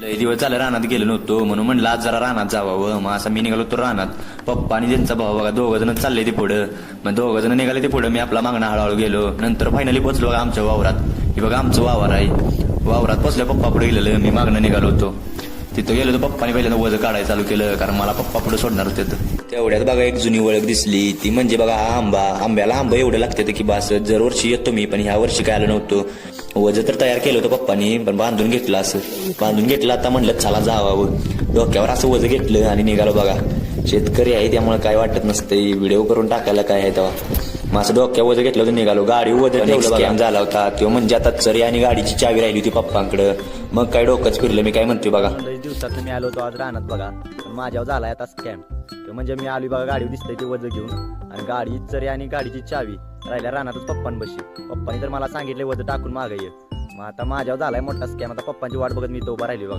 लय दिवस झालं रानात गेलो नव्हतो म्हणून म्हणलं आज जरा रानात जावावं. मग असं मी निघालो होतो रानात. पप्पा आणि त्यांचा भाऊ बघा दोघं जण चालले ते पुढं. मग दोघं जण निघाले ते पुढं. मी आपला मागणं हळूहळू गेलो. नंतर फायनली पोचलो बघा आमच्या वावरात. हे बघा आमचं वावर आहे. वावरात पोचल्या पप्पा पुढे गेलेलं. मी मागणं निघालो होतो. तिथं गेलो तर पप्पाने पहिल्यांदा वजन काढायला चालू केलं कारण मला पप्पा पुढे सोडणार होते. तेवढ्यात बघा एक जुनी ओळख दिसली. ती म्हणजे बघा हा आंबा. आंब्याला आंबा एवढं लागते की बस दर वर्षी येतो मी, पण ह्या वर्षी काय आलं नव्हतं. वजन तर तयार केलं होतं पप्पानी, पण बांधून घेतलं. असं बांधून घेतलं. आता म्हणलं चला जावावं. डोक्यावर असं वजन घेतलं आणि निघालो बघा. शेतकरी आहे त्यामुळे काय वाटत नसतंय. व्हिडिओ करून टाकायला काय आहे तेव्हा. मग असं डोक्या वजन घेतलं होतं निघालो. गाडी वजन स्कॅम झाला होता तो म्हणजे आता चरी आणि गाडीची चावी राहिली होती पप्पांकडे. मग काय डोकंच फिरलं. मी काय म्हणतोय बघा, 15 दिवसात मी आलो होतो आज रानात बघा. पण माझ्यावर झालाय आता स्कॅम. म्हणजे मी आलो बघा गाडीवर दिसतंय ते वजन घेऊन आणि गाडी चरी आणि गाडीची चावी राहिल्या रानातच पप्पांपाशी. पप्पांनी तर मला सांगितले वजन टाकून मागे ये. मग आता माझ्यावर झालाय मोठा स्कॅम. आता पप्पांची वाट बघत मी तो उभा राहिली बघा.